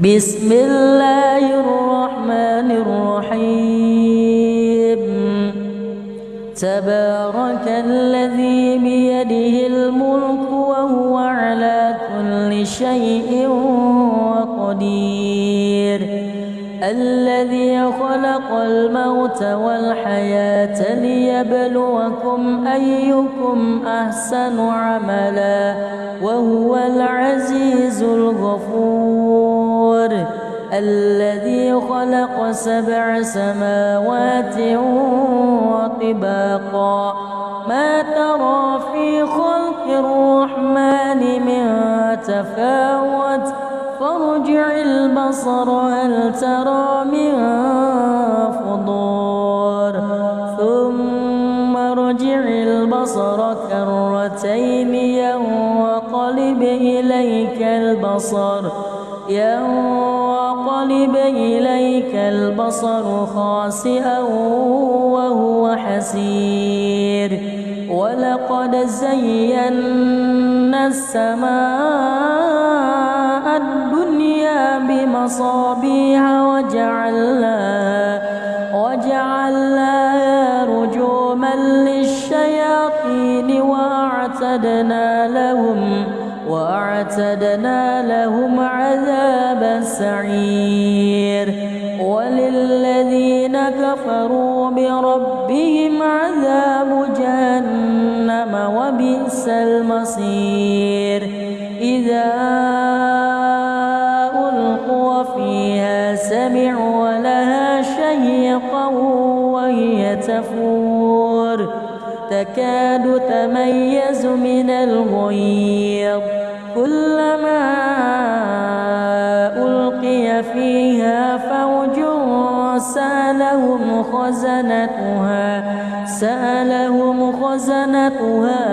بسم الله الرحمن الرحيم تبارك الذي بيده الملك وهو على كل شيء قدير الذي خلق الموت والحياة ليبلوكم أيكم أحسن عملا وهو العزيز الغفور الذي خلق 7 سماوات وطباقا ما ترى في خلق الرحمن من تفاوت فارجع البصر هل ترى من فطور ثم ارجع البصر كرتين ينقلب إليك البصر خاسئا وهو حسير ولقد زينا السماء الدنيا بمصابيح وجعلناها رجوما للشياطين وأعتدنا لهم عذاب السعير وللذين كفروا بربهم عذاب جهنم وبئس المصير إذا ألقوا فيها سمعوا لها شهيقا وهي تفور تكاد تميز من الغيظ كلما ألقي فيها فوج سألهم خزنتها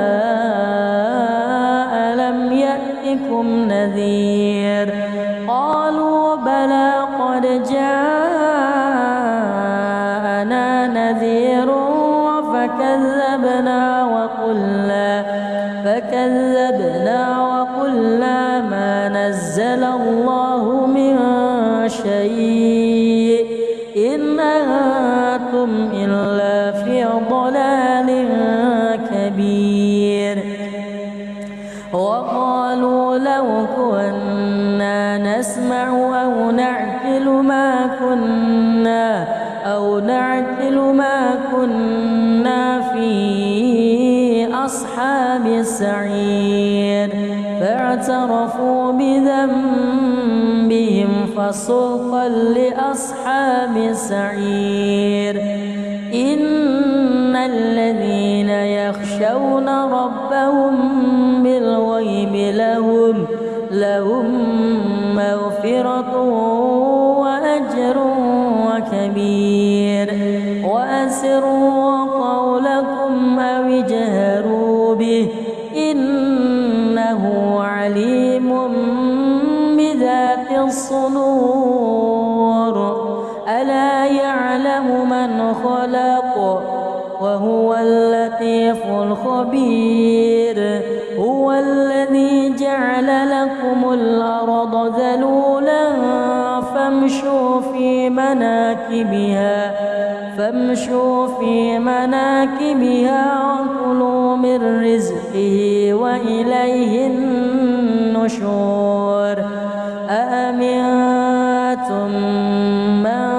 ألم يأتكم نذير قالوا بلى قد جاءنا نذير فكذبنا وقلنا ما نزل الله من شيء إن أنتم إلا في ضلال كبير وقالوا لو كنا نسمع أو نعقل ما كنا في أصحاب السعير فاعترفوا بذنبهم فسحقا لأصحاب السعير إن الذين يخشون ربهم بالغيب لهم مغفرة وأجر كبير وأسروا قولكم أو اجهروا به إنه عليم بذات الصدور ألا يعلم من خلق وهو اللطيف الخبير هو الذي جعل لكم الأرض ذلولا فامشوا في مناكبها وكلوا من رزقه وإليه النشور أأمنتم من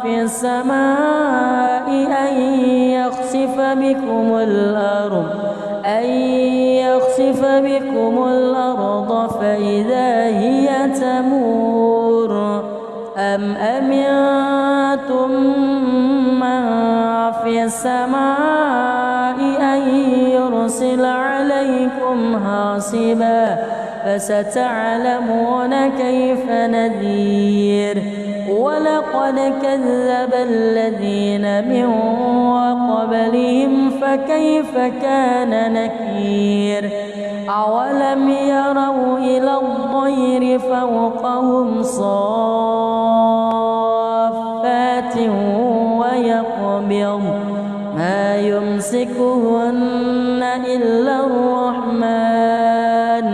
في السماء أن يخسف بكم الأرض فإذا هي تمور أم أمنتم من في السماء أن يرسل عليكم حاصبا فستعلمون كيف نذير ولقد كذب الذين من قبلهم فكيف كان نكير أولم يروا إلى الطير فوقهم صافات ويقبض ما يمسكهن إلا الرحمن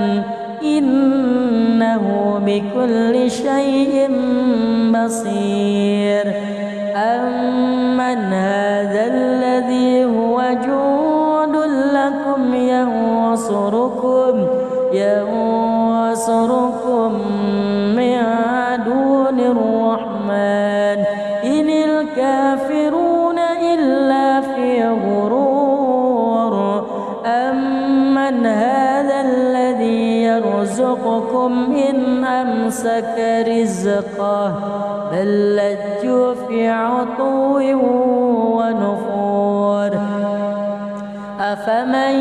إنه بكل شيء شيء بصير أمن هذا الذي هو جند لكم ينصركم من دون الرحمن إن الكافرون إلا في غرور أمن هذا الذي يرزقكم إن أمسك رزقه بل لجوا في عتو ونفور أفمن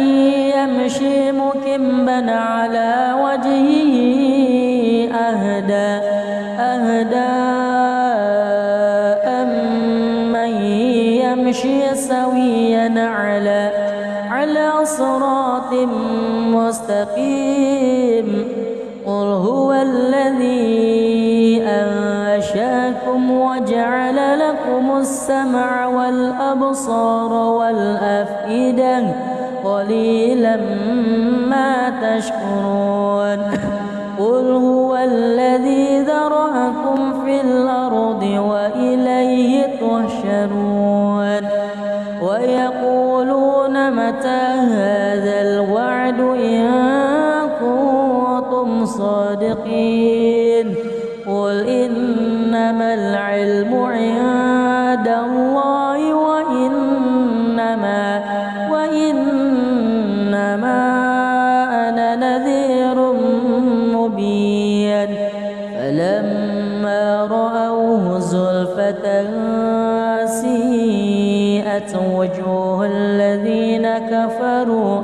يمشي مكبا على وجهه أهدى أمن يمشي سويا على صراط مستقيم قل هو الذي أنشأكم وجعل لكم السمع والأبصار والأفئدة قليلا ما تشكرون قل هو الذي ذرأكم في الأرض وإليه تحشرون ويقولون متى هذا الوعد إن كنتم صادقين قل إنما العلم عند الله وإنما أنا نذير مبين فلما رأوه زلفة سيئت وجوه الذين كفروا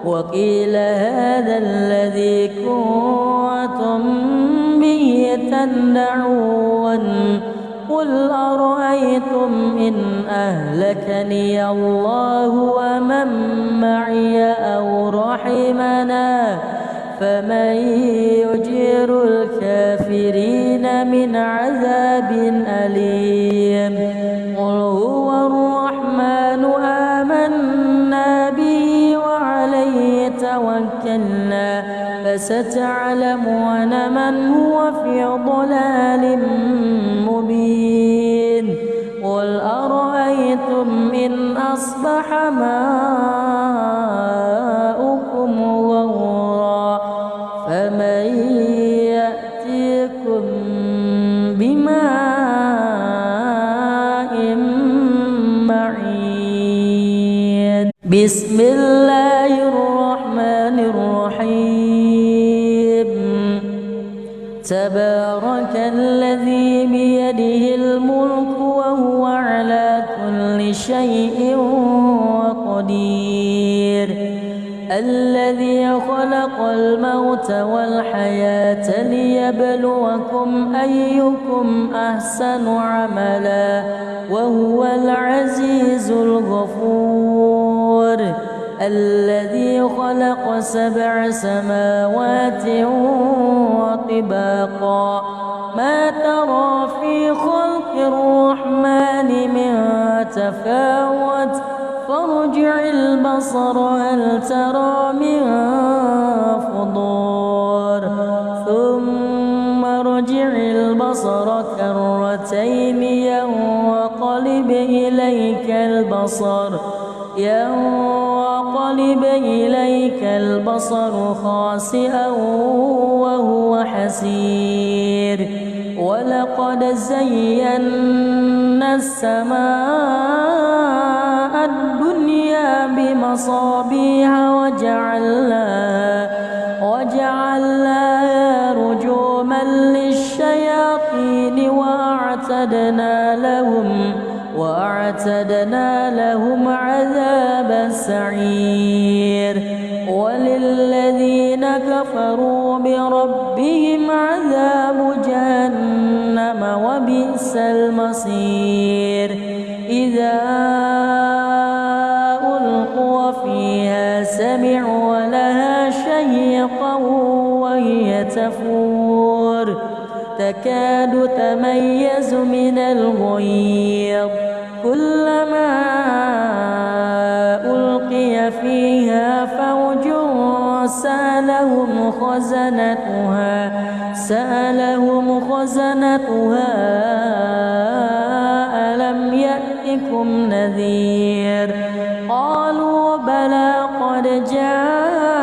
وقيل هذا الذي كنتم به تدعون قل أرأيتم إن أهلكني الله ومن معي أو رحمنا فمن يجير الكافرين من عذاب أليم قل هو الرحمن آمنا به وعليه توكلنا فستعلمون من هو في ضلال مبين قل أرأيتم إن أصبح ماؤكم غورا فمن يأتيكم بماء معين بسم الله الرحمن الرحيم تبارك الذي بيده الملك وهو على كل شيء قدير الذي خلق الموت والحياة ليبلوكم أيكم أحسن عملا وهو العزيز الغفور الذي خلق 7 سماوات وطباقا ما ترى في خلق الرحمن من تفاوت فارجع البصر هل ترى من فطور ثم ارجع البصر كرتين ينقلب إليك البصر خاسئا وهو حسير ولقد زينا السماء الدنيا بمصابيح وجعلناها رجوما للشياطين وأعتدنا لهم عذاب السعير وللذين كفروا بربهم عذاب جهنم وبئس المصير إذا ألقوا فيها سمعوا لها شهيقا وهي تفور تكاد تميز من الغيظ كلما ألقي فيها فوج سألهم خزنتها ألم يأتكم نذير قالوا بلى قد جاءنا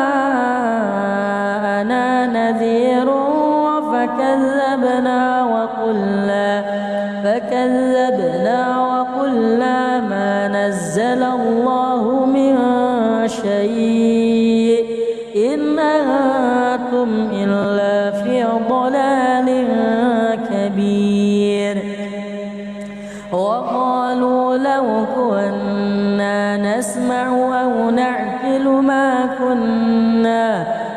نذير فكذبنا وقلنا ما نزل الله من شيء إن أنتم إلا في ضلال كبير وقالوا لو كنا نسمع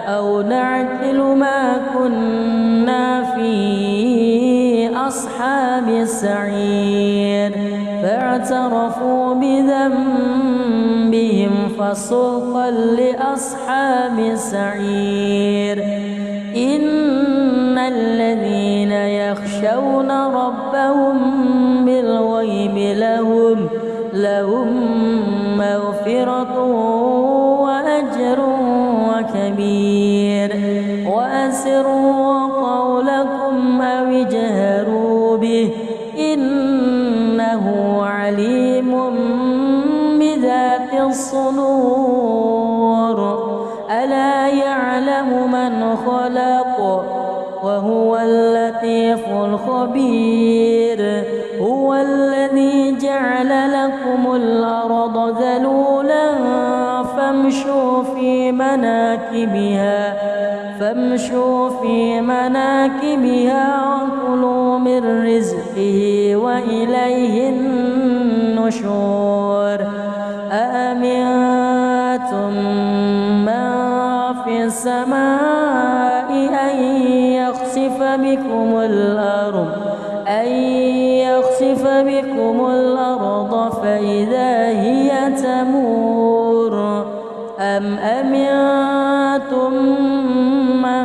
أو نعقل ما كنا في أصحاب السعير فاعترفوا بذنبهم فسحقا لأصحاب السعير إن الذين يخشون ربهم بالغيب لهم مغفرة وأجر كبير وأسروا قولكم أو اجهروا به إنه عليم بذات الصدور ألا يعلم من خلق وهو اللطيف الخبير هو الذي جعل لكم الأرض ذلولا فامشوا في مناكبها وكلوا من رزقه وإليه النشور أأمنتم من في السماء أن يخسف بكم الأرض فإذا هي تمور أم أمنتم من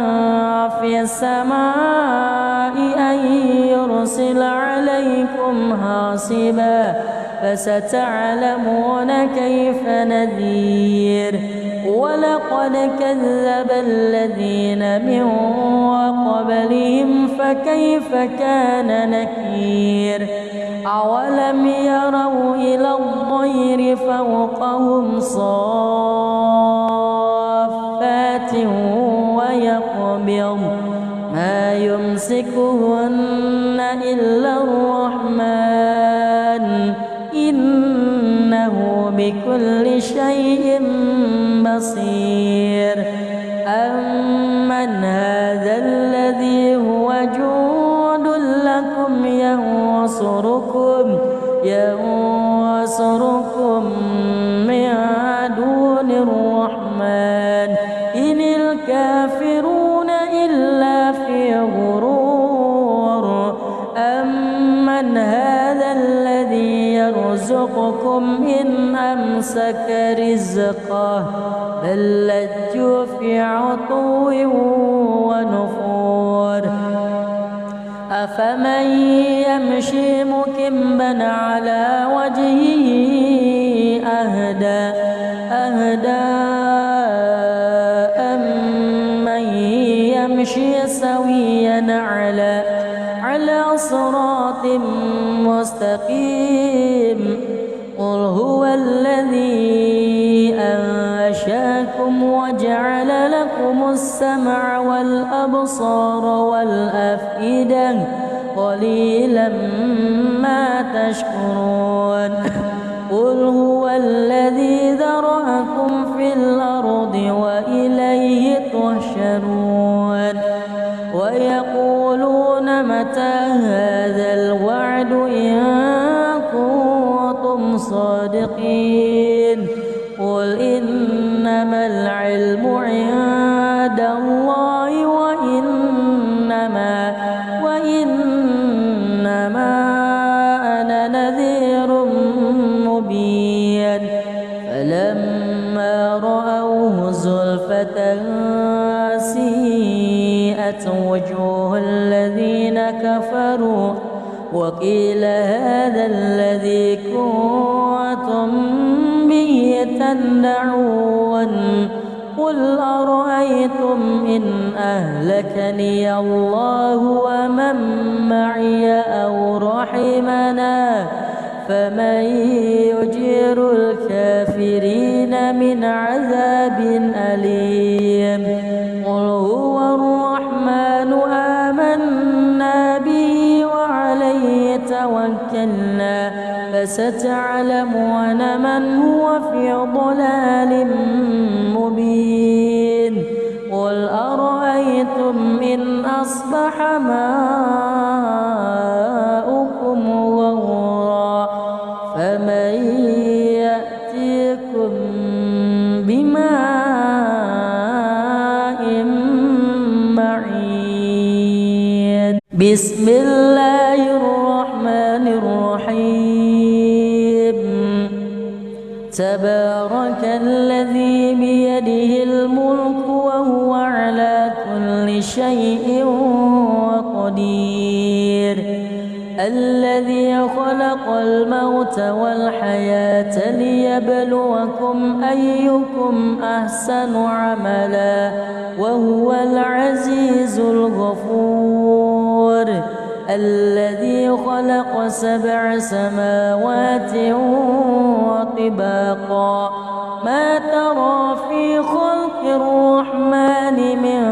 في السماء أن يرسل عليكم حاصبا فستعلمون كيف نذير ولقد كذب الذين من قبلهم فكيف كان نكير أولم يروا إلى الطير فوقهم صافات ويقبض ما يمسكهن إلا الرحمن إنه بكل شيء بصير أمن هذا الذي هو جند لكم ينصركم من دون الرحمن إن الكافرون إلا في غرور أمن هذا الذي يرزقكم إن أمسك رزقه بل لجوا في عتو ونفور أفمن يمشي مكبا على وجهه أهدى أمن يمشي سويا على صراط مستقيم قل هو الذي أنشأكم وجعل لكم السمع والأبصار والأفئدة قليلا ما تشكرون قل هو الذي ذرأكم في الأرض وإليه تحشرون ويقولون متى هذا الوعد إن كنتم صادقين قل إنما العلم عند الله وإنما أنا نذير مبين فلما رأوه زلفة سيئت وجوه الذين كفروا وقيل هذا الذي كنتم به تدعون قل أرأيتم إن أهلكني الله ومن معي أو رحمنا فمن يجير الكافرين من عذاب أليم قل هو الرحمن آمنا به وعليه توكلنا فستعلمون من هو في ضلال مبين قل أرأيتم إن أصبح ماؤكم غورا فمن يأتيكم بماء معين بسم الله الرحمن الرحيم تبارك الذي بيده الملك وهو على كل شيء قدير الذي خلق الموت والحياة ليبلوكم أيكم أحسن عملا وهو العزيز الغفور الذي خلق 7 سماوات وطباقا ما ترى في خلق الرحمن من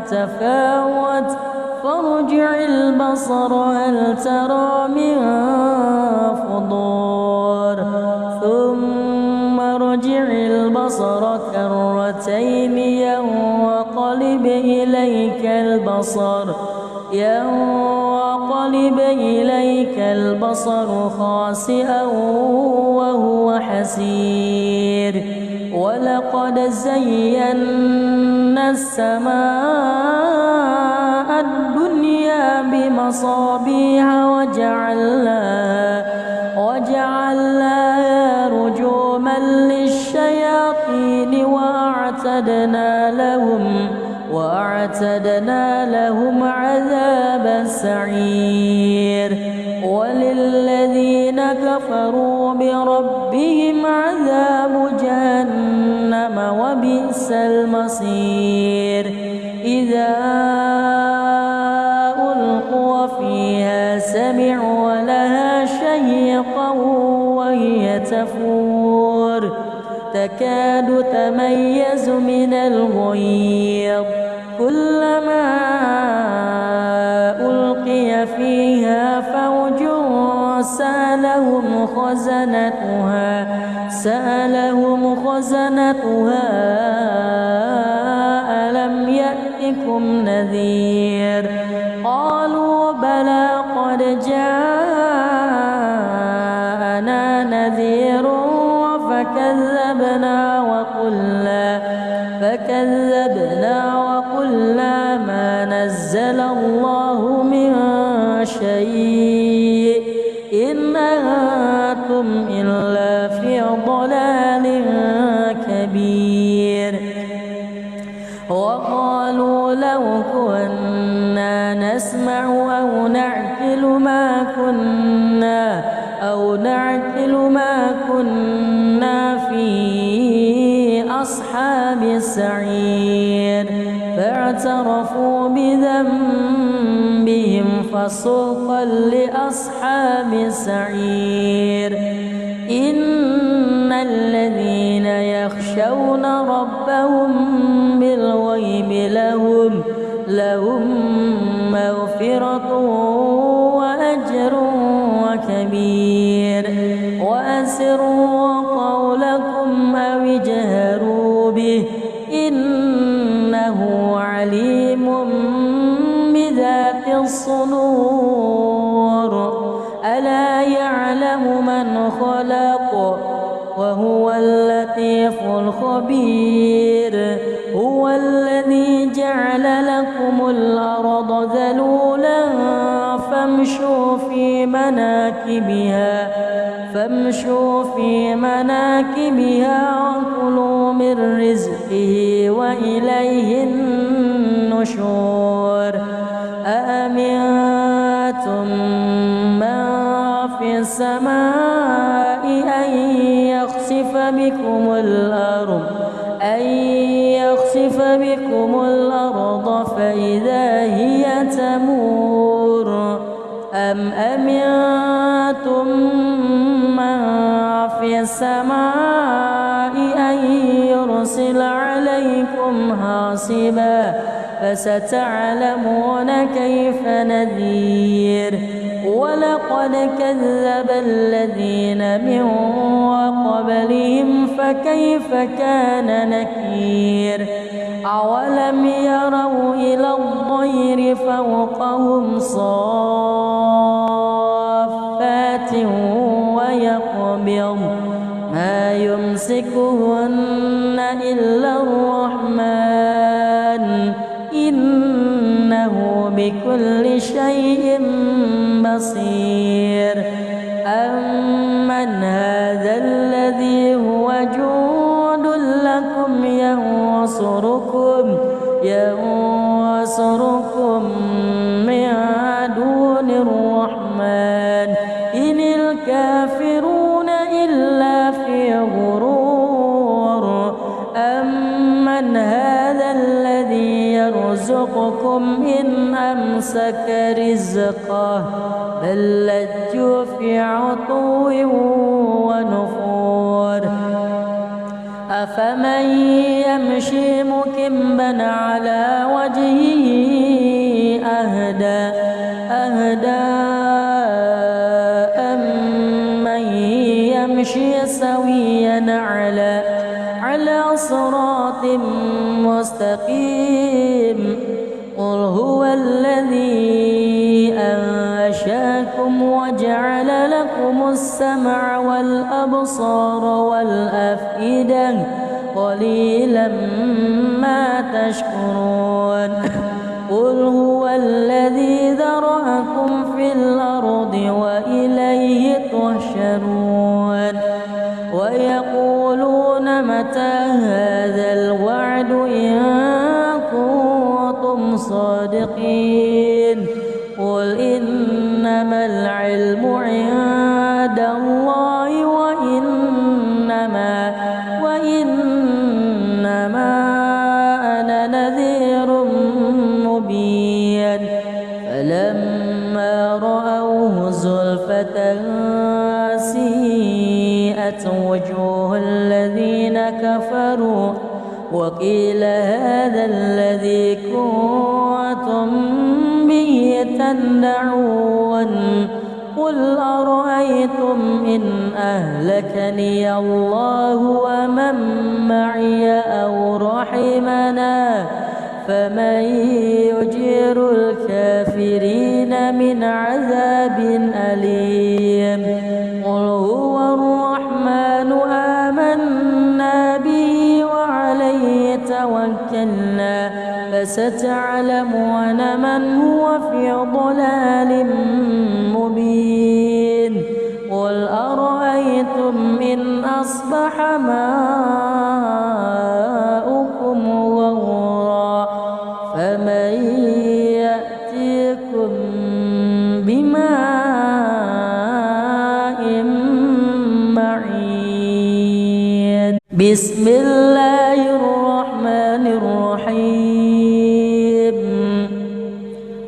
تفاوت فارجع البصر هل ترى من فطور ثم ارجع البصر كرتين ينقلب إليك البصر خاسئا وهو حسير ولقد زينا السماء الدنيا بمصابيح وجعلناها رجوما للشياطين وأعتدنا لهم عذاب السعير وللذين كفروا بربهم عذاب جهنم وبئس المصير إذا ألقوا فيها سمعوا لها شهيقا وهي تفور تكاد تميز من الغيظ كلما ألقي فيها فوج سألهم خزنتها ألم يأتكم نذير قالوا بلى قد جاءنا نذير فكذبنا وقلنا ما نزل الله من شيء إن أنتم إلا في ضلال كبير وقالوا لو كنا نسمع أو نعقل ما كنا في أصحاب السعير فاعترفوا بذنبهم فسوقا لأصحاب السعير إن الذين يخشون ربهم بالغيب لهم مغفرة وأجر كبير وأسروا قولكم أو اجهروا به إنه عليم بذات الصدور ألا يعلم من خلق وهو اللطيف الخبير هو الذي جعل لكم الأرض ذلولا فامشوا في مناكبها وكلوا من رزقه وإليه النشور أأمنتم من في السماء أن يخسف بكم الأرض ويخسف بكم الأرض فإذا هي تمور أم أمنتم من في السماء أن يرسل عليكم حاصبا فستعلمون كيف نذير ولقد كذب الذين من قبلهم فكيف كان نكير أولم يروا إلى الطير فوقهم صافات ويقبض ما يمسكهن إلا الرحمن إنه بكل شيء بصير أمن هذا الذي هو جند لكم ينصركم من دون الرحمن إن الكافرون إلا في غرور أمن هذا الذي يرزقكم إن أمسك رزقه بل لجوا في عتو ونفور أفمن يمشي مكبا على وجهه أهدى أمن يمشي سويا على صراط مستقيم قل هو الذي أنشأكم وجعل لكم السمع والأبصار والأفئدة قليلا ما تشكرون قل هو الذي ذرأكم في الأرض وإليه تحشرون ويقولون متى هذا الوعد إن كنتم صادقين قل إنما العلم عند الله وإنما أنا نذير مبين فلما رأوه زلفة سيئت وجوه الذين كفروا وقيل هذا الذي كنتم به تدعون قل أرأيتم إن أهلكني الله ومن معي أو رحمنا فمن يجير الكافرين من عذاب أليم قل هو الرحمن آمنا به وعليه توكلنا فستعلمون من هو في ضلال مبين قل أرأيتم إن أصبح ماؤكم غورا فمن يأتيكم بماء معين بسم الله الرحمن الرحيم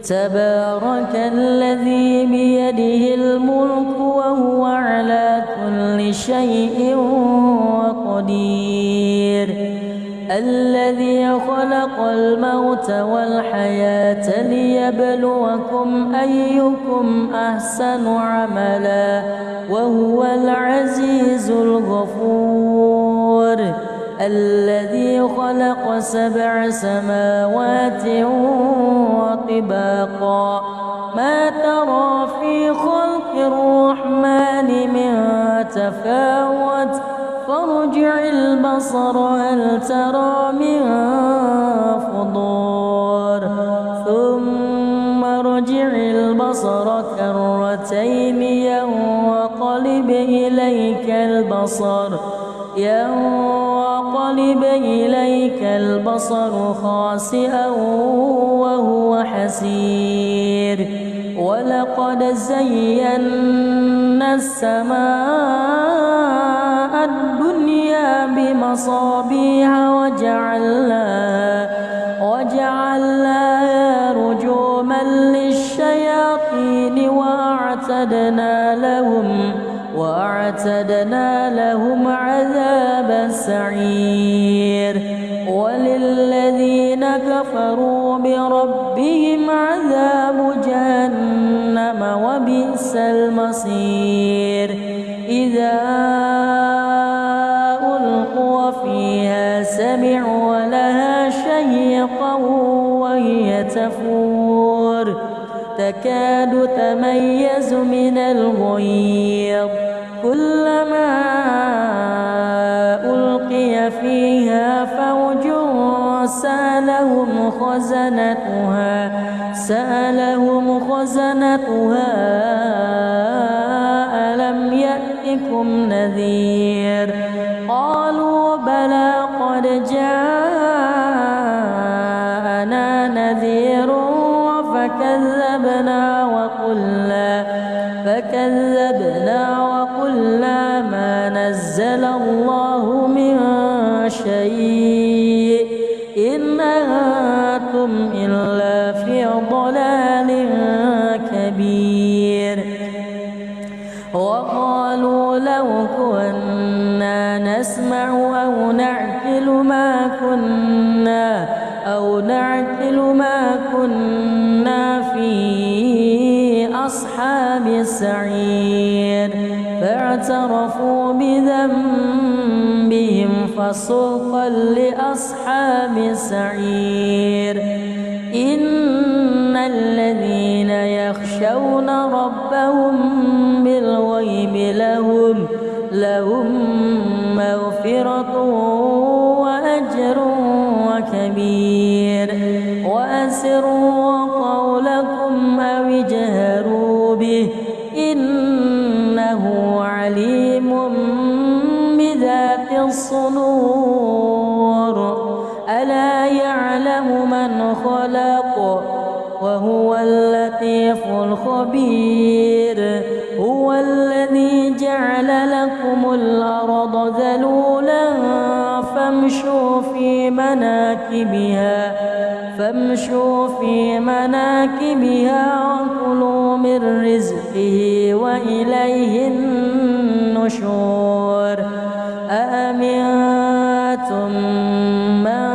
تبارك الذي بيده الملك وهو على كل شيء قدير الذي خلق الموت والحياة ليبلوكم أيكم أحسن عملا وهو العزيز الغفور الذي خلق 7 سماوات وطباقا ما ترى في خلق الرحمن من تفاوت فارجع البصر هل ترى من فطور ثم ارجع البصر كرتين ينقلب إليك البصر خاسئا وهو حسير ولقد زينا السماء الدنيا بمصابيح وجعلناها رجوما للشياطين وأعتدنا لهم عذاب السعير وللذين كفروا بربهم عذاب جهنم وبئس المصير إذا ألقوا فيها سمعوا لها شهيقا وهي تفور تكاد تميز من الغيظ كلما ألقي فيها فوج سألهم خزنتها ألم يأتكم نذير قالوا بلى قد جاءنا نذير فكذبنا وقلنا ما نزل الله من شيء إن أنتم إلا في ضلال كبير وقالوا لو كنا نسمع أو نعقل ما كنا في أصحاب السعير فاعترفوا بذنبهم فسوقا لأصحاب السعير إن الذين يخشون ربهم بالغيب لهم مغفرة وأجر كبير وأسروا قولكم أو اجهروا به إنه عليم بذات الصدور ألا يعلم من خلق وهو اللطيف الخبير هو الذي جعل لكم الأرض ذلولا فامشوا في مناكبها وكلوا من رزقه وإليه النشور أأمنتم من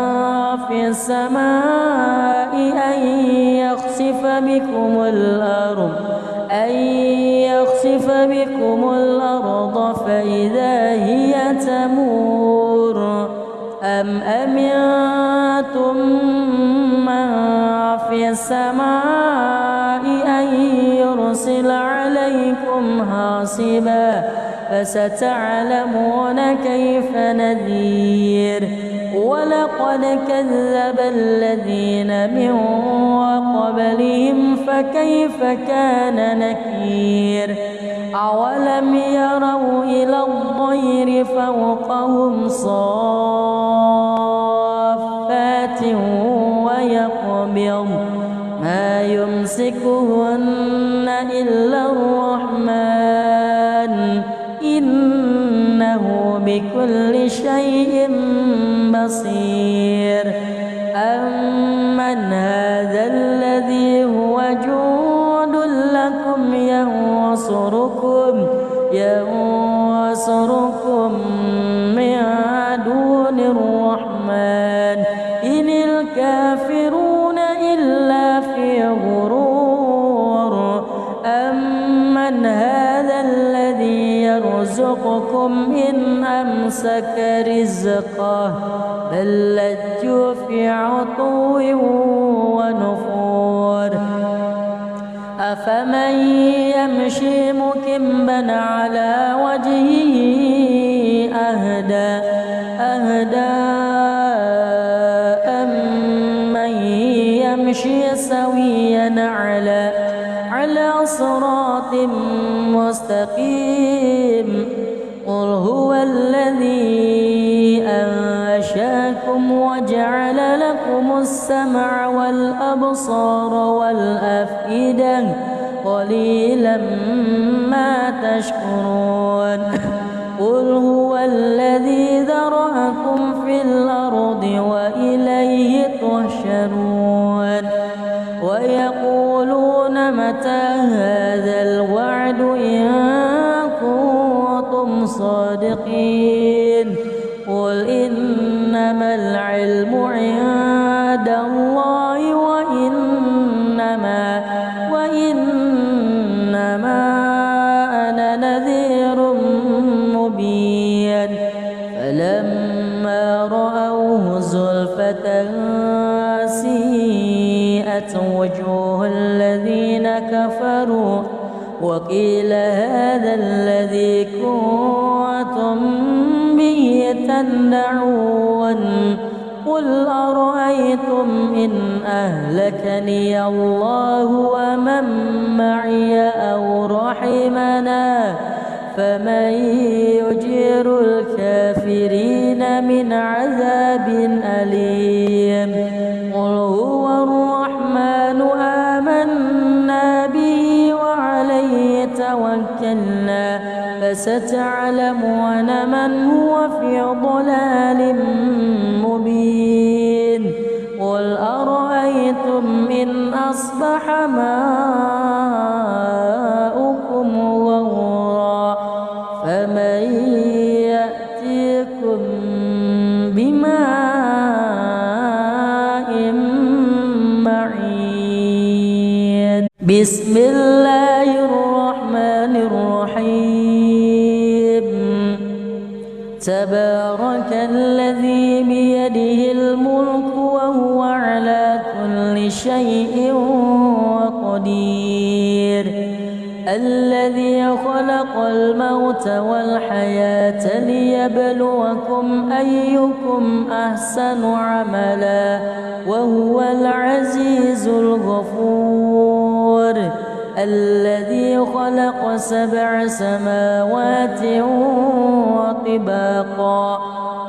في السماء أن يخسف بكم الأرض فإذا هي تمور أم أمنتم من في السماء أن يرسل عليكم حاصبا فستعلمون كيف نذير ولقد كذب الذين من قبلهم فكيف كان نكير أولم يروا إلى الطير فوقهم صافات ويقبض ما يمسكهن إلا الرحمن إنه بكل شيء بصير أمن هذا الذي هو جند لكم ينصركم من دون الرحمن إن الكافرون إلا في غرور أمن هذا الذي يرزقكم إن أمسك رزقه بل لجوا في عتو ونفور أفمن يمشي مكبا على وجهه أهدى أمن يمشي سويا على صراط مستقيم قل هو الذي أنشأكم وجعل لكم السمع والأبصار والأفئدة قليلا ما تشكرون قل هو الذي ذرأكم في الأرض وإليه تحشرون ويقولون متى هذا الوعد إن كنتم صادقين قل إنما العلم عند الله وإنما أنا نذير مبين فلما رأوه زلفة سيئت وجوه الذين كفروا وقيل هذا الذي كنتم به تدعون قل أرأيتم إن أهلكني الله ومن معي أو رحمنا فمن يجير الكافرين من عذاب أليم قل هو الرحمن آمنا به وعليه توكلنا فستعلمون من هو في ضلال مبين قل أرأيتم إن أصبح ماؤكم غورا فمن يأتيكم بماء معين بسم الله الرحمن الرحيم تبارك الذي بيده الملك وهو على كل شيء قدير الذي خلق الموت والحياة ليبلوكم أيكم أحسن عملا وهو العزيز الغفور الذي خلق 7 سماوات وطباقا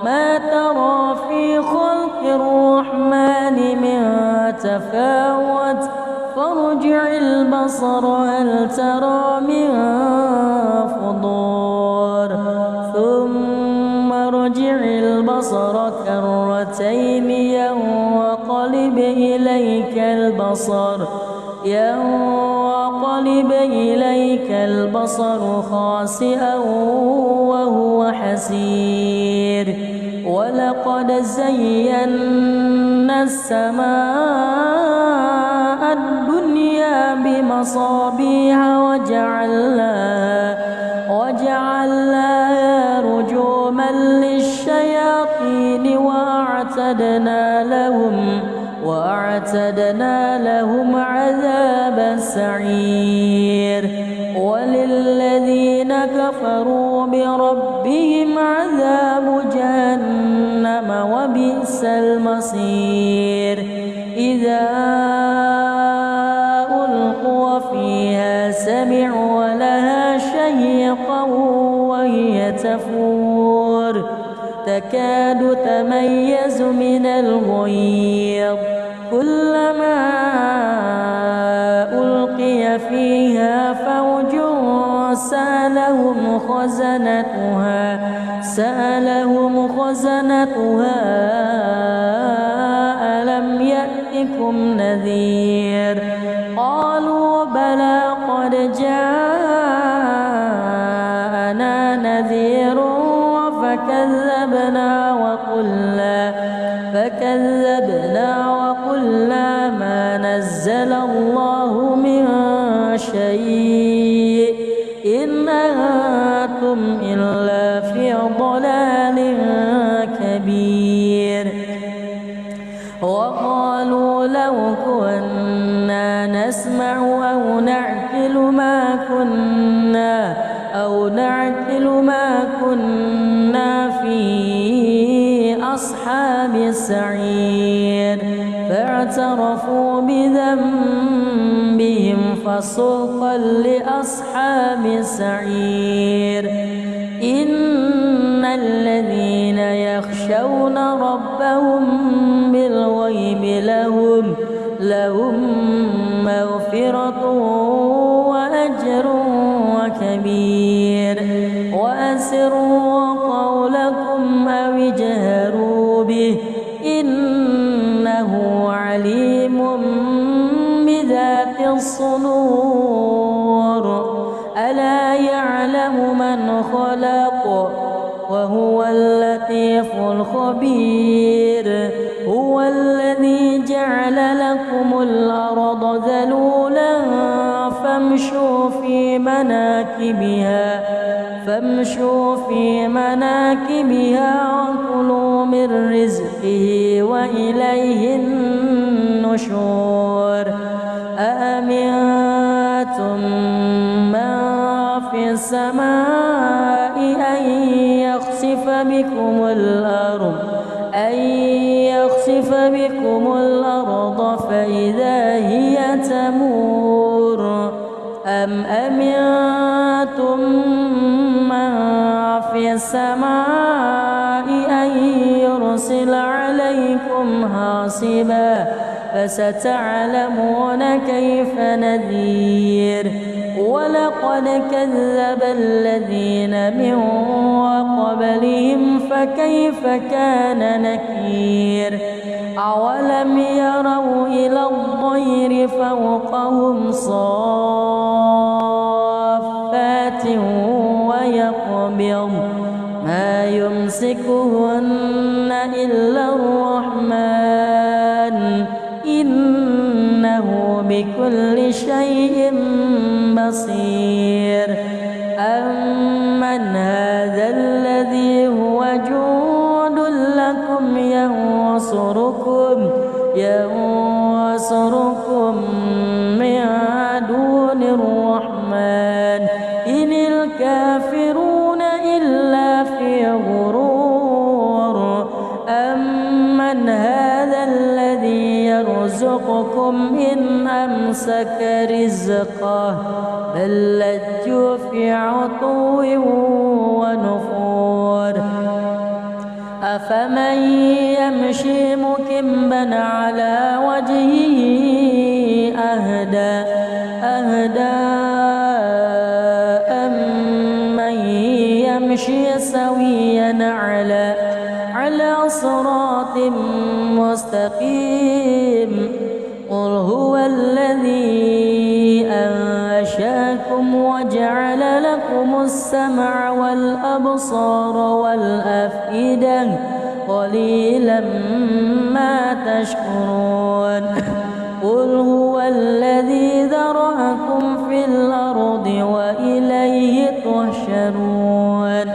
ما ترى في خلق الرحمن من تفاوت فارجع البصر هل ترى من فطور ثم ارجع البصر كرتين ينقلب إليك البصر خاسئا وهو حسير ولقد زينا السماء الدنيا بمصابيح وجعلناها رجوما للشياطين وأعتدنا لهم عذاب السعير وللذين كفروا بربهم عذاب جهنم وبئس المصير إذا ألقوا فيها سمعوا لها شهيقا وهي تفور تكاد تميز من الغيظ كلما ألقي فيها فوج سألهم خزنتها ألم يأتكم نذير قالوا بلى قد جاءنا نذير فكذبنا وقلنا ما نزل الله من شيء إن أنتم إلا في ضلال كبير وقالوا لو كنا نسمع أو نعقل ما كنا في أصحاب السعير فاعترفوا بذنبهم فسوقا لأصحاب السعير إن الذين يخشون ربهم بالغيب لهم مغفرة وأجر كبير أسروا قولكم أو اجهروا به إنه عليم بذات الصدور ألا يعلم من خلق وهو اللطيف الخبير هو الذي جعل لكم الأرض ذلولا فامشوا في مناكبها وكلوا من رزقه وإليه النشور أأمنتم من في السماء أن يخسف بكم الأرض فإذا هي تمور أم أمنتم من في السماء أن يرسل عليكم حاصبا فستعلمون كيف نذير ولقد كذب الذين من قبلهم فكيف كان نكير أولم يروا إلى الطير فوقهم صافات ويقبض ما يمسكهن إلا الرحمن إنه بكل شيء بصير أمن هذا الذي هو جند لكم ينصركم من دون الرحمن إن الكافرون إلا في غرور أمن هذا الذي يرزقكم إن أمسك رزقه بل لجوا في عتو ونفور أفمن يمشي مكبا على وجهه أهدى أمن يمشي سويا على صراط مستقيم قل هو الذي أنشأكم وجعل لكم السمع والأبصار والأفئدة قليلا ما تشكرون قل هو الذي ذرأكم في الأرض وإليه تحشرون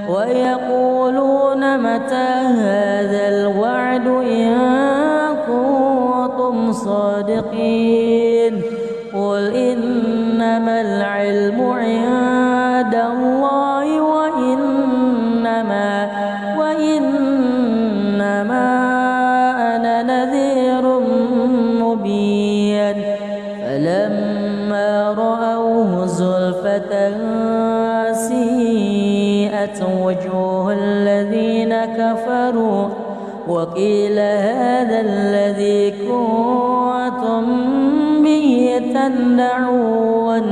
ويقولون متى هذا الوعد إن كنتم صادقين قل إنما العلم عند الله وإنما أنا نذير مبين فلما رأوه زلفة سيئت وجوه الذين كفروا وقيل هذا الذي كنتم به تدعون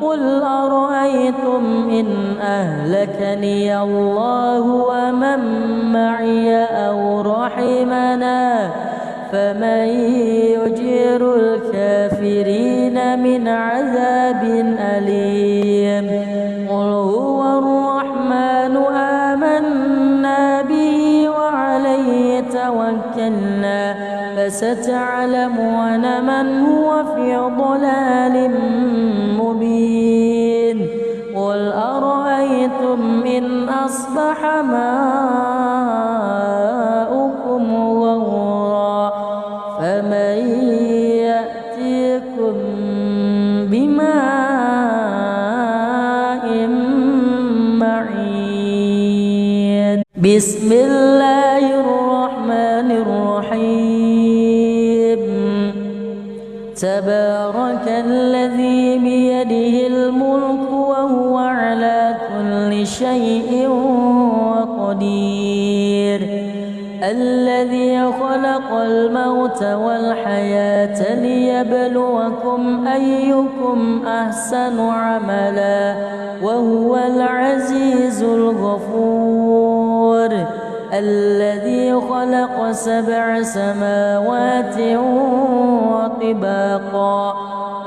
قل أرأيتم إن أهلكني الله ومن معي أو رحمنا فمن يجير الكافرين من عذاب أليم قل هو الرحمن آمنا به وعليه توكلنا فستعلمون من هو في ضلال مبين قل أرأيتم إن أصبح ماؤكم غورا فمن يأتيكم بماء معين بسم الله الرحمن الرحيم تبارك الذي بيده الملك وهو على كل شيء قدير الذي خلق الموت والحياة ليبلوكم أيكم أحسن عملا وهو العزيز الغفور الذي خلق 7 سماوات وطباقا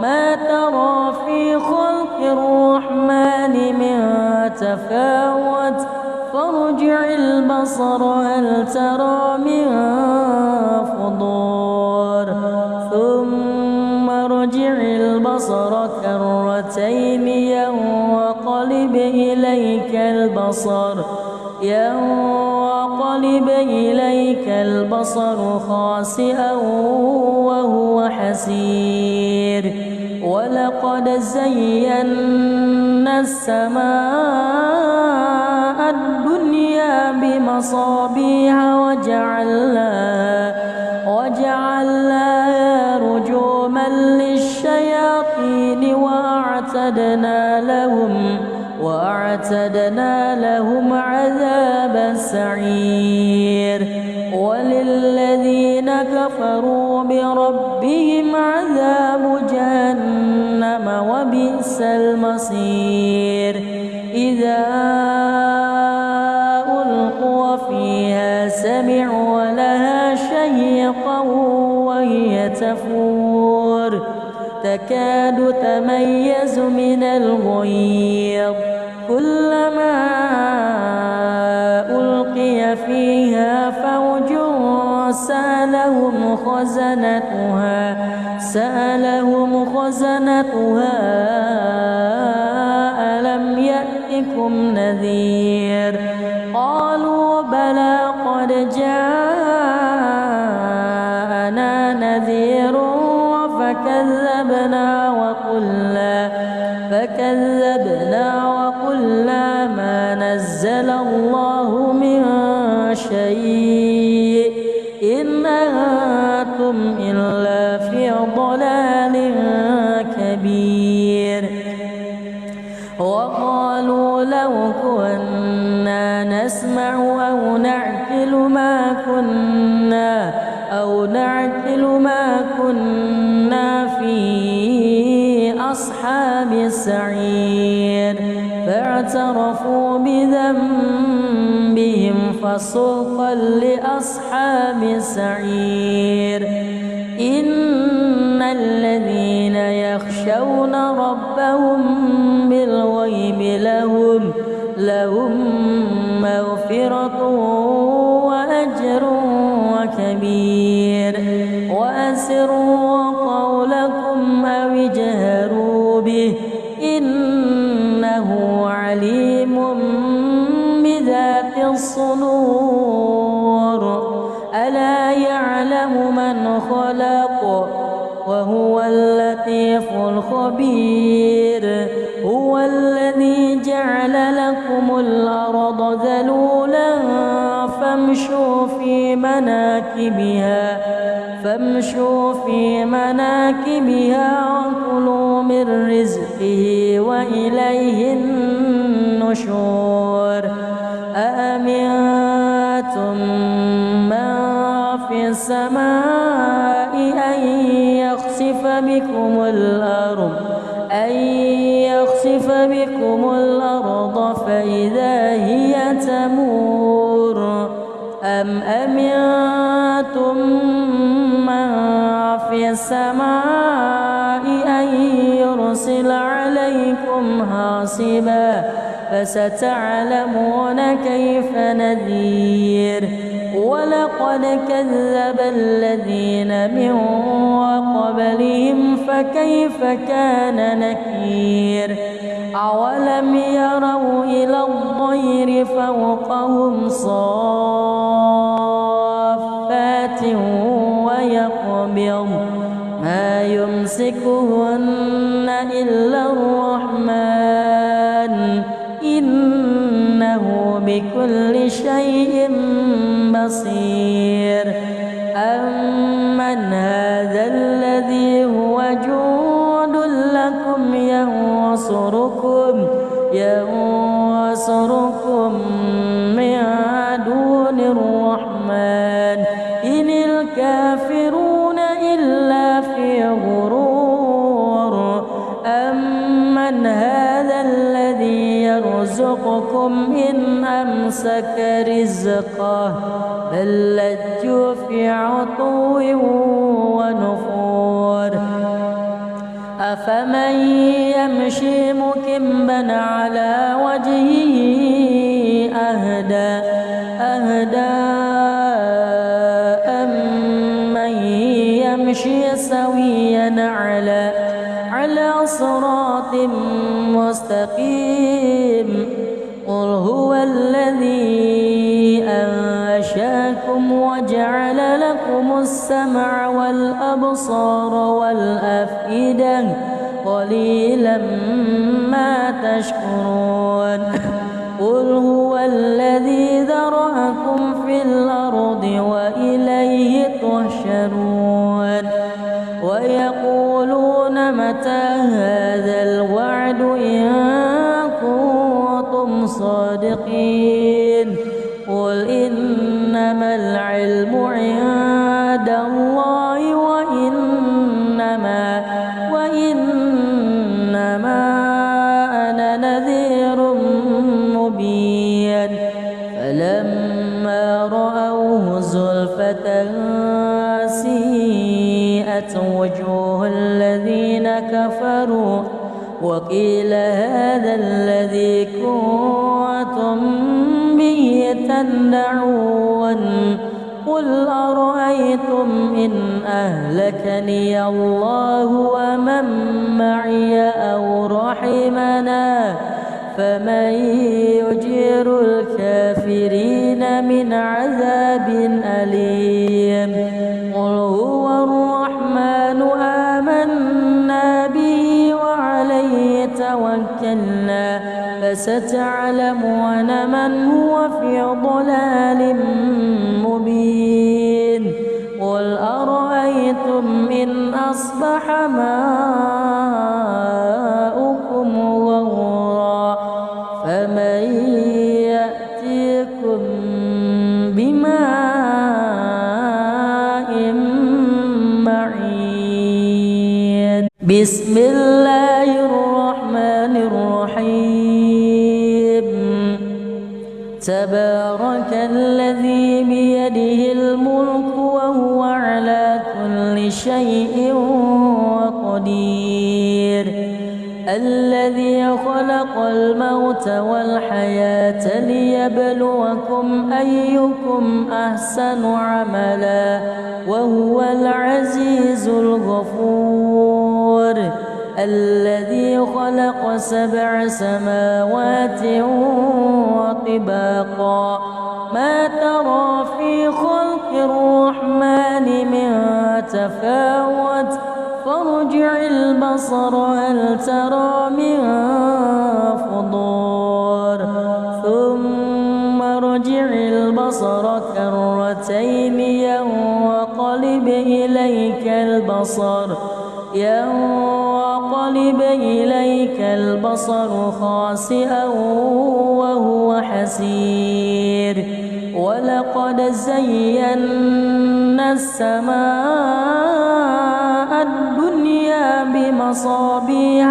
ما ترى في خلق الرحمن من تفاوت فارجع البصر هل ترى من فطور ثم ارجع البصر كرتين ينقلب إليك البصر خاسئا وهو حسير ولقد زينا السماء الدنيا بمصابيح وجعلناها رجوما للشياطين وأعتدنا لهم عذاب السعير وللذين كفروا بربهم عذاب جهنم وبئس المصير إذا ألقوا فيها سمعوا لها شهيقا وهي تفور تكاد تميز من الغيظ كلما ألقي فيها فوج سألهم خزنتها ألم يأتكم نذير قالوا بلى قد جاءنا نذير فكذبنا وقلنا ما نزل الله من شيء إن أنتم إلا في ضلال كبير وقالوا لو كنا نسمع أو نعقل ما كنا في أصحاب السعير فاعترفوا بذنبهم فسوقا لأصحاب السعير إن الذين يخشون ربهم بالغيب لهم مغفرة وأجر كبير وأسروا قولكم أو اجهروا به إنه عليم بذات الصدور ألا يعلم من خلق وهو اللطيف الخبير هو الذي جعل لكم الأرض ذلولا فامشوا في مناكبها وكلوا من رزقه وإليه النشور أأمنتم من في السماء أن يخسف بكم الأرض فإذا هي تمور أم أمنتم من في السماء أن يرسل عليكم حاصبا فستعلمون كيف نذير ولقد كذب الذين من قبلهم فكيف كان نكير أولم يروا إلى الطير فوقهم صافات ويقبض ما يمسكهن إلا الرحمن إنه بكل شيء بصير أمن هذا الذي هو جند لكم ينصركم من دون الرحمن يرزقكم إن أمسك رزقه بل لجوا في عتو ونفور أفمن يمشي مكبا على وجهه أهدى أمن يمشي سويا على صراط مستقيم قل هو الذي أنشأكم وجعل لكم السمع والأبصار والأفئدة قليلا ما تشكرون قل هو الذي ذرأكم في الأرض وإليه تحشرون ويقولون متى هذا الوعد إن كنتم صادقين قل إنما العلم عند الله وإنما أنا نذير مبين فلما رأوه زلفة سيئت وجوه الذين كفروا وقيل هذا الذي كنتم به تدعون قل أرأيتم إن أهلكني الله ومن معي أو رحمنا فمن يجير الكافرين من عذاب أليم قل هو الرحمن آمنا به وعليه توكلنا فستعلمون من هو في ضلال مبين قل أرأيتم إن أصبح ماؤكم غورا فمن يأتيكم بماء معين بسم الله الرحمن الرحيم تبارك الذي بيده الملك وهو على كل شيء قدير الذي خلق الموت والحياة ليبلوكم أيكم أحسن عملا وهو العزيز الغفور الذي خلق 7 سماوات وطباقا ما ترى في خلق الرحمن من تفاوت فارجع البصر هل ترى من فطور ثم ارجع البصر كرتين ينقلب إليك البصر خاسئا وهو حسير ولقد زينا السماء الدنيا بمصابيح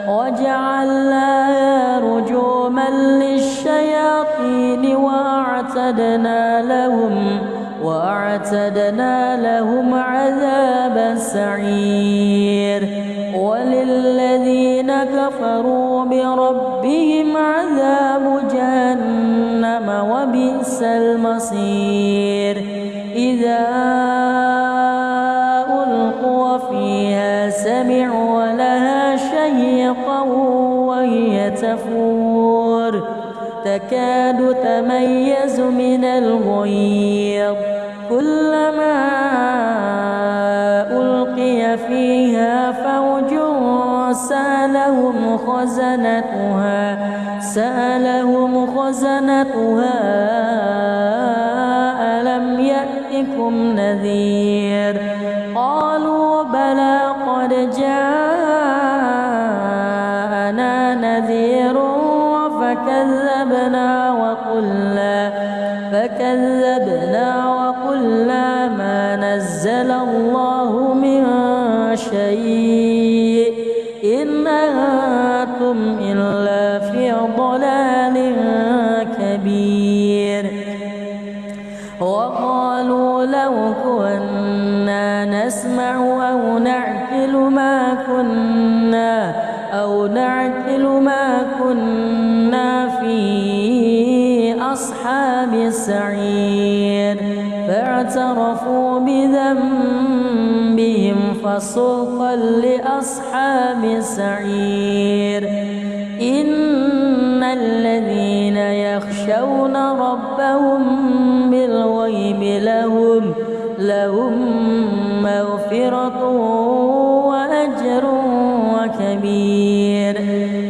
وجعلناها رجوما للشياطين وأعتدنا لهم عذاب السعير وللذين كفروا بربهم عذاب جهنم وبئس المصير إذا ألقوا فيها سمعوا لها شهيقا وهي تفور تكاد تميز من الغيظ كلما ألقي فيها فوج سألهم خزنتها ألم يأتكم نذير قالوا بلى قد جاءنا نذير فكذبنا وقلنا ما نزل الله من شيء إن أنتم أنتم إلا في ضلال كبير. وقالوا لو كنا نسمع أو نعقل ما كنا في أصحاب السعير. فاعترفوا بذنبهم فسحقا لأصحاب السعير. إن الذين يخشون ربهم بالغيب لهم مغفرة وأجر كبير.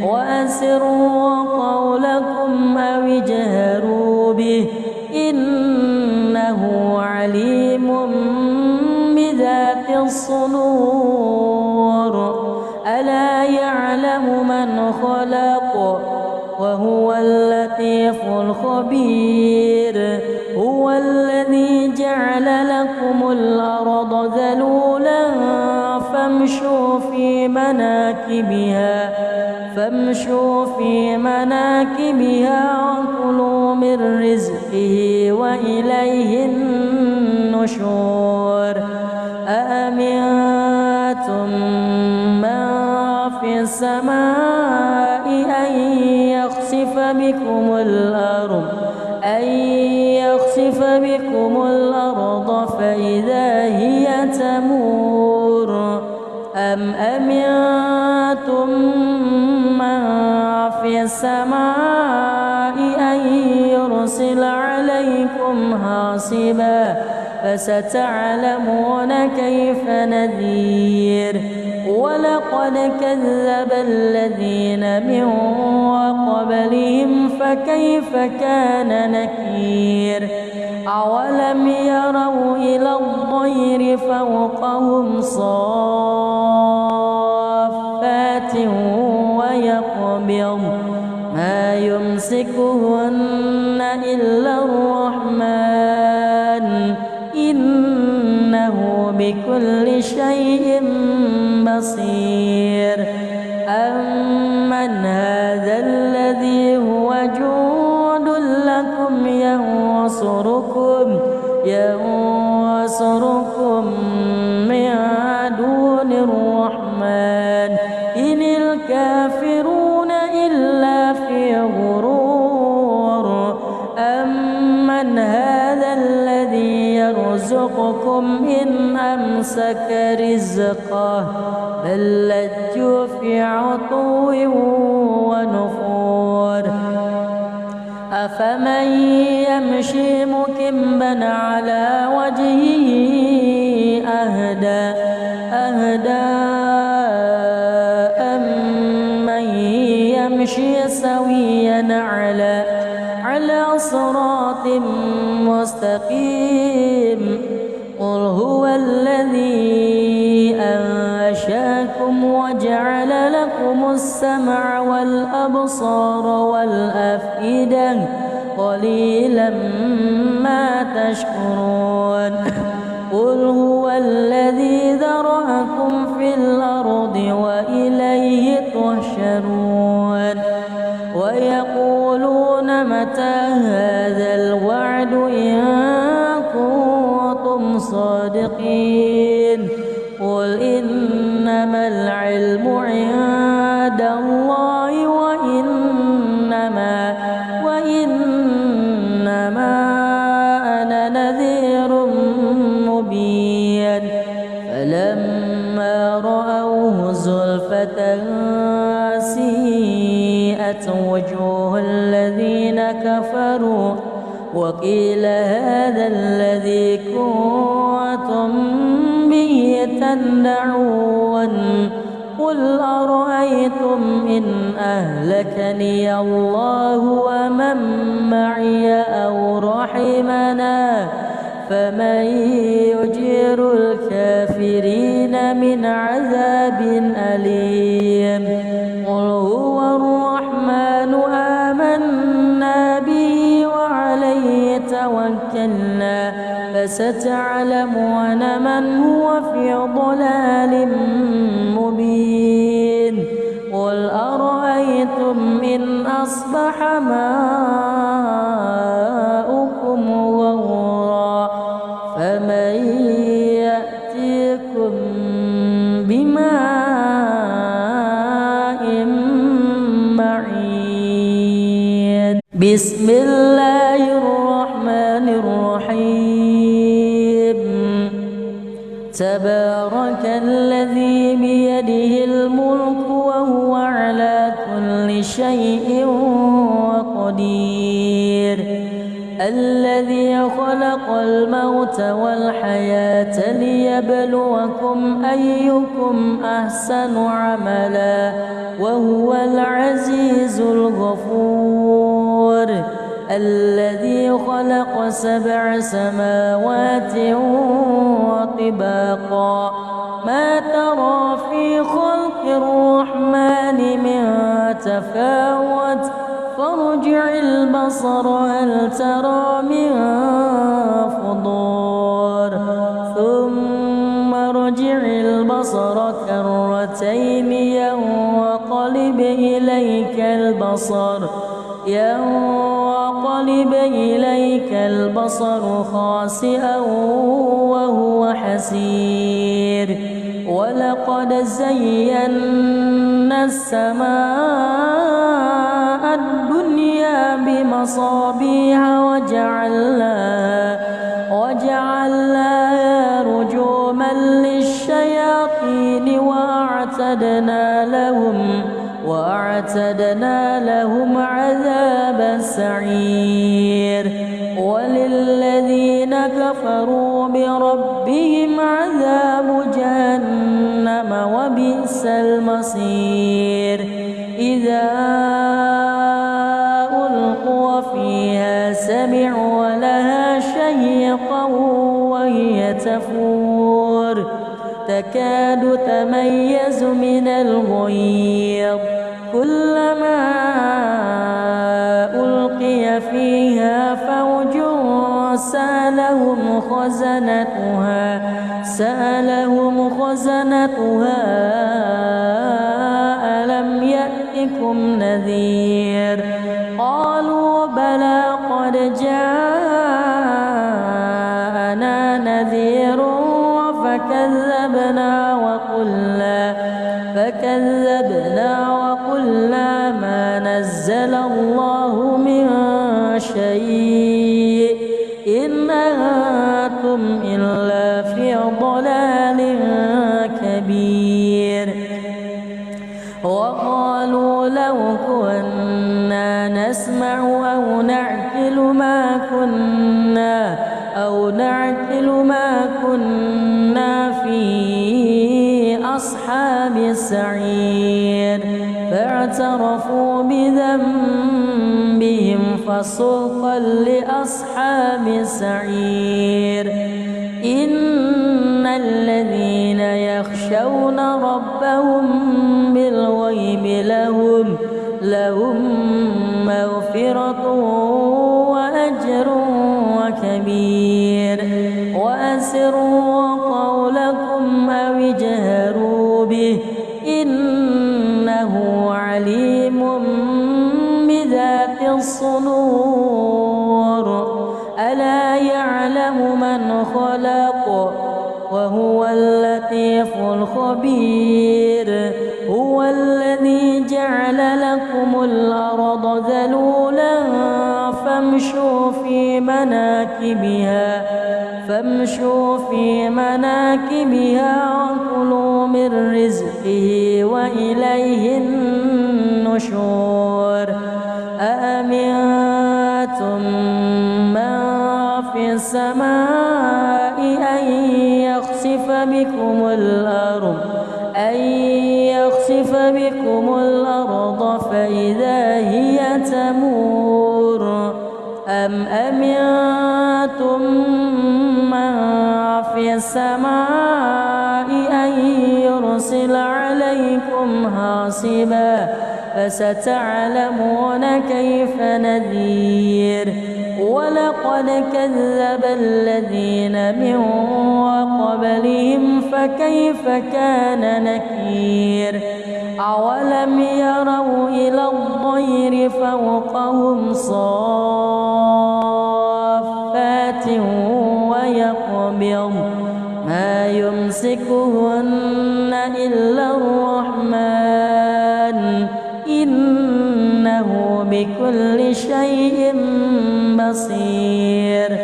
وأسروا قولكم أو اجهروا به إنه عليم بذات الصدور. ألا يعلم من خلق وهو اللطيف الخبير. هو الذي جعل لكم الأرض ذلولا فامشوا في مناكبها وكلوا من رزقه وإليه النشور. أأمنتم من في السماء أن يخسف بكم الأرض فإذا هي تمور. أم أمنتم من في السماء أن يرسل عليكم حاصبا فستعلمون كيف نذير. ولقد كذب الذين من قبلهم فكيف كان نكير. أولم يروا إلى الطير فوقهم صافات ويقبض ما يمسكهن إلا الرحمن إنه بكل شيء بصير. أمن هذا الذي هو جند لكم ينصركم من دون الرحمن إن الكافرون إلا في غرور. أمن هذا الذي يرزقكم إن أمسك رزقه بل لجوا في عتو ونفور. أفمن يمشي مكبا على وجهه أهدى أمن يمشي سويا على صراط مستقيم. قل هو الذي أنشأكم وجعل لكم السمع والأبصار والأفئدة قليلا ما تشكرون. قل هو الذي ذرأكم في الأرض وإليه تحشرون. ويقولون متى هذا الوعد إن كنتم صادقين. قل إنما العلم عند الله وإنما أنا نذير مبين. فلما رأوه زلفة سيئت وجوه الذين كفروا وقيل هذا الذي كنتم به تدعون. قل أرأيتم إن أهلكني الله ومن معي أو رحمنا فمن يجير الكافرين من عذاب أليم. قل هو الرحمن آمنا به وعليه توكلنا فستعلمون من هو في ضلال مبين. قل أرأيتم أرأيتم إن أصبح ماؤكم غورا فمن يأتيكم بماء معين بسم الله الرحمن الرحيم تبارك الذي بيده الملك وهو على كل شيء قدير الذي خلق الموت والحياة ليبلوكم أيكم أحسن عملا وهو العزيز الغفور الذي خلق 7 سماوات وطباقا ما ترى في خلق الرحمن من تفاوت فارجع البصر هل ترى من فطور ثم ارجع البصر كرتين ينقلب إليك البصر خاسئا وهو حسير ولقد زينا السماء الدنيا بمصابيح وجعلناها رجوما للشياطين وأعتدنا لهم عذاب السعير وللذين كفروا بربهم عذاب جهنم وبئس المصير إذا ألقوا فيها سمعوا لها شهيقا وهي تفور تكاد تميز من الغيظ كلما ألقي فيها فوج سألهم خزنتها ألم يأتكم نذير قالوا بلى قد جاءنا نذير فكذبنا وقلنا ما نزل الله من شيء إن أنتم إلا في ضلال كبير وقالوا لو كنا نسمع أو نعقل ما كنا في أصحاب السعير فاعترفوا بذنبهم فسوقا لأصحاب السعير إن الذين يخشون ربهم بالغيب لهم مغفرة وأجر كبير وأسروا قولكم أو اجهروا به إنه عليم بذات الصدور ألا يعلم من خلق وهو اللطيف الخبير هو الذي جعل لكم الأرض ذلولا فامشوا في مناكبها وكلوا من رزقه وإليه النشور أأمنتم من في السماء أن يخسف بكم الأرض فإذا هي تمور أم أمنتم من في السماء أن يرسل عليكم حاصبا فستعلمون كيف نذير ولقد كذب الذين من قبلهم فكيف كان نكير أولم يروا إلى الطير فوقهم صافات ويقبض ما يمسكهن إلا الرحمن إنه بكل شيء بصير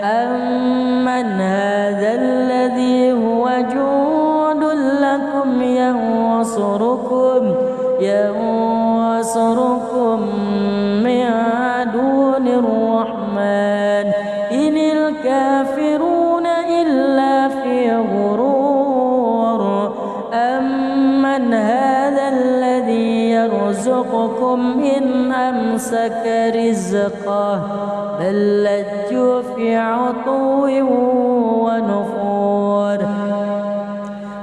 أمن هذا الذي هو جند لكم ينصركم من دون الرحمن إن الكافرون إلا في غرور أمن هذا الذي يرزقكم إن أمسك رزقه بل لجوا في عتو ونفور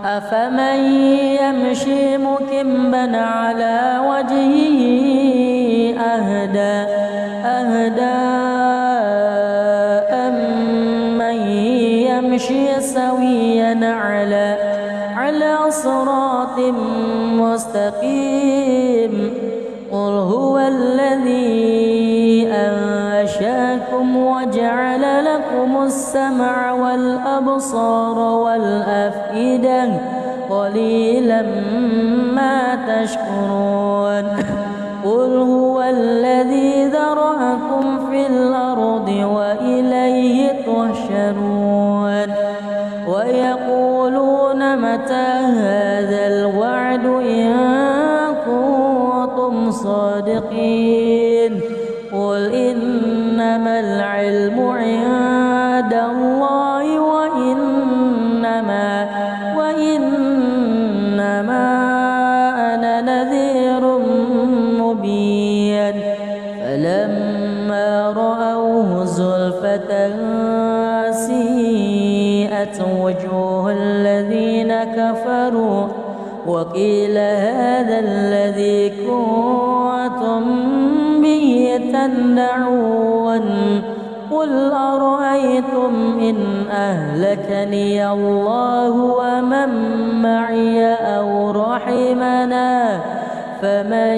أفمن يمشي مكبا على وجهه أهدى أمن يمشي سويا على صراط مستقيم قل هو الذي أنشأكم وجعل لكم السمع والأبصار والأفئدة قليلا ما تشكرون قل هو الذي ذرأكم في الأرض وإليه تحشرون ويقولون متى هذا الوعد إن كنتم صادقين قل إنما العلم عند الله وإنما أنا نذير مبين فلما رأوه زلفة سيئت وجوه الذين كفروا وقيل هذا الذي كنتم به تدعون قل أرأيتم إن أهلكني الله ومن معي أو رحمنا فمن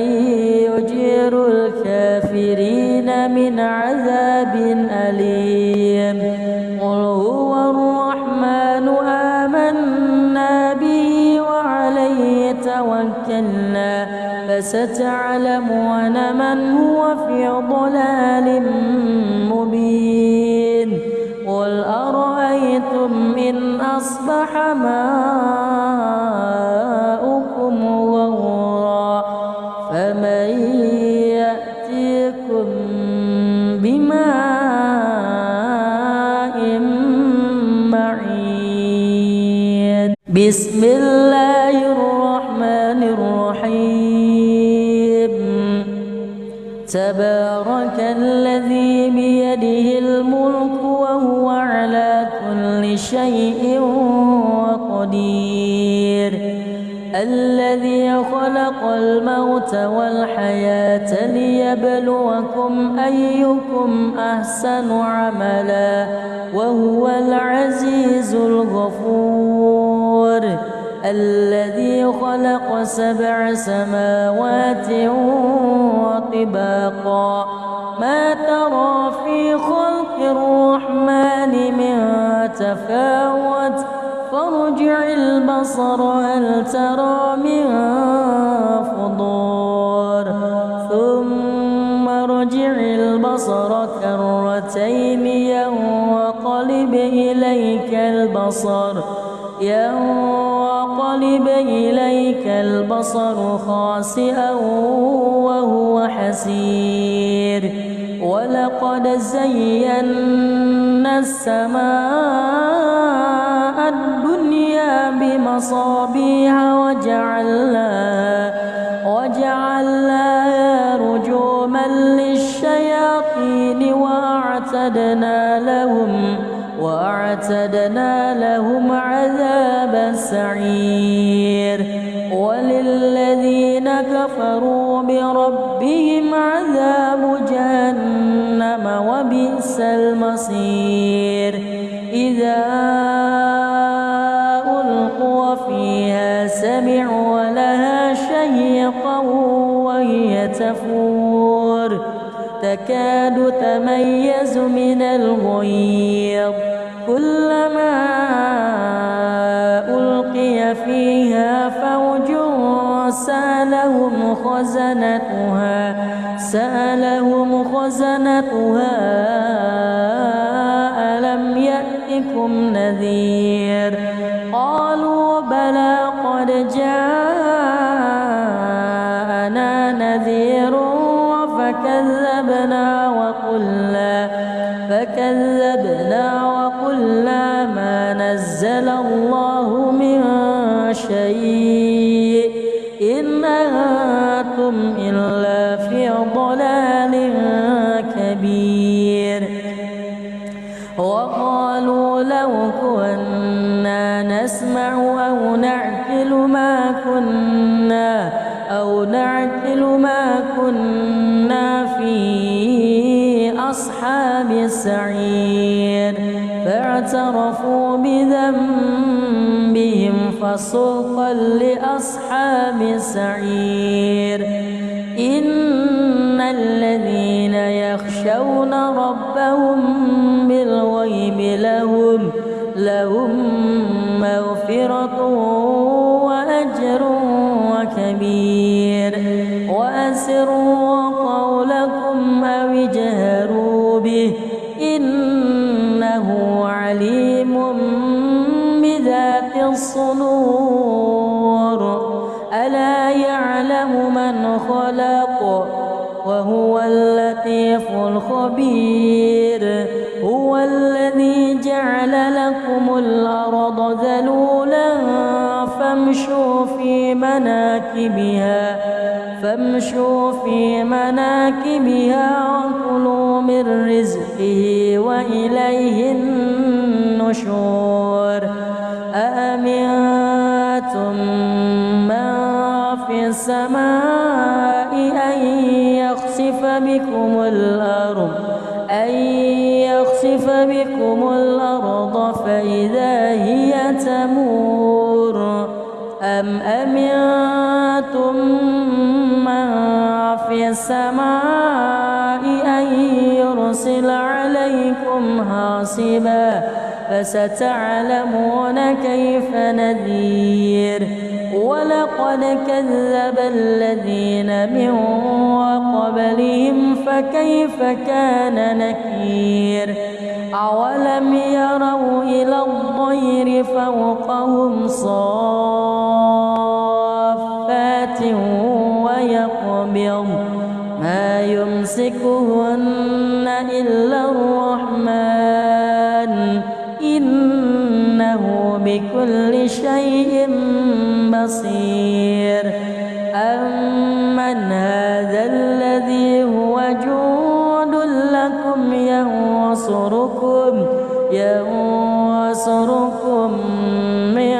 يجير الكافرين من عذاب أليم قل هو الرحمن آمنا به وعليه توكلنا فستعلمون من هو في ضلال مبين قل أرأيتم إن أصبح ماؤكم غورا فمن يأتيكم بماء معين بسم الله الرحمن الرحيم تبارك الذي بيده الملك وهو على كل شيء قدير الذي خلق الموت والحياة ليبلوكم أيكم أحسن عملا وهو العزيز الغفور الذي خلق 7 سماوات وطباقا ما ترى في خلق الرحمن من تفاوت فارجع البصر هل ترى من فطور ثم ارجع البصر كرتين ينقلب إليك البصر خاسئا وهو حسير ولقد زينا السماء الدنيا بمصابيح وجعلناها رجوما للشياطين وأعتدنا لهم عذاب السعير وللذين كفروا بربهم عذاب جهنم وبئس المصير إذا ألقوا فيها سمعوا لها شهيقا تفور تكاد تميز من الغيظ كلما ألقي فيها فوج سألهم خزنتها ألم يأتكم نذير قالوا بلى قد جاءنا نذير فكذبنا وقلنا ما نزل الله من شيء إن أنتم إلا في ضلال كبير وقالوا لو كنا نسمع أو نعقل ما كنا في أصحاب السعير فاعترفوا بذنبهم فسوقا لأصحاب السعير إن الذين يخشون ربهم بالغيب لهم مغفرة وأجر كبير وأسروا قولكم أو اجهروا به إنه عليم بذات الصدور ألا يعلم من خلق وهو اللطيف الخبير هو الذي جعل لكم الأرض ذلولا فامشوا في مناكبها وكلوا من رزقه وإليه النشور أأمنتم من في السماء أن يخسف بكم الأرض فإذا هي تمور أم أمنتم من في السماء أن يرسل عليكم حاصبا فستعلمون كيف نذير ولقد كذب الذين من قبلهم فكيف كان نكير أولم يروا إلى الطير فوقهم صافات ويقبض ما يمسكهن إلا الرحمن إنه بكل شيء بصير أمن هذا الذي هو جند لكم ينصركم من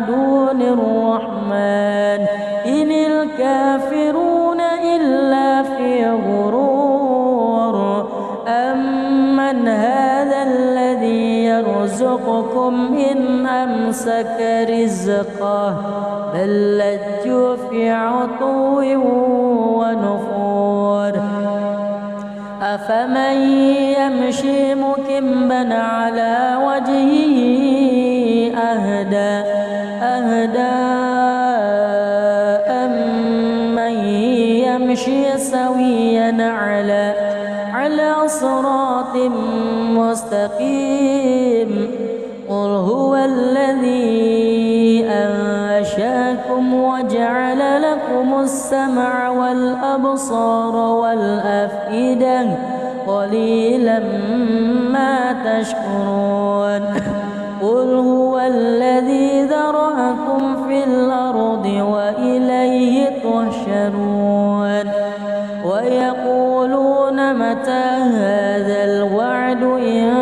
دون الرحمن إن الكافرون إلا في غرور أمن هذا الذي يرزقكم إن أمسك رزقه بل لجوا في عتو ونفور أفمن يمشي مكبا على وجهه أهدى أمن يمشي سويا على صراط مستقيم قل هو الذي أنشأكم وجعل لكم السمع والأبصار والأفئدة قليلا ما تشكرون قل هو الذي ذرأكم في الأرض وإليه تحشرون ويقولون متى هذا الوعد إن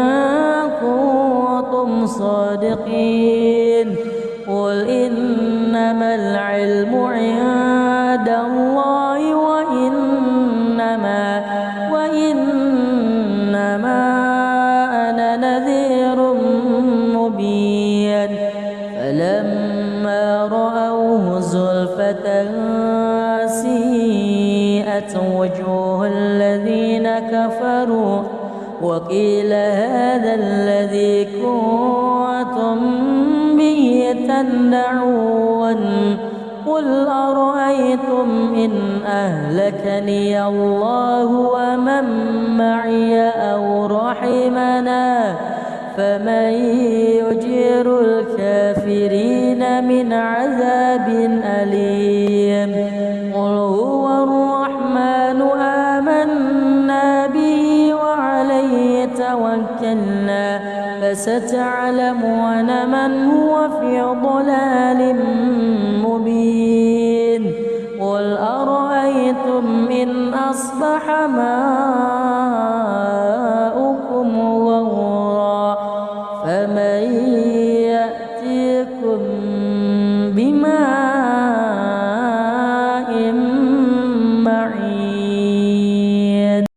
كنتم صادقين قل إنما العلم عند الله وإنما أنا نذير مبين فلما رأوه زلفة سيئت سيئت وجوه الذين كفروا وقيل هذا الذي كنتم به تدعون قل أرأيتم إن أهلكني الله ومن معي أو رحمنا فمن يجير الكافرين من عذاب أليم قل هو الرحمن آمنا به وعليه توكلنا فستعلمون من هو في ضلال مبين قل أرأيتم إن أصبح ماؤكم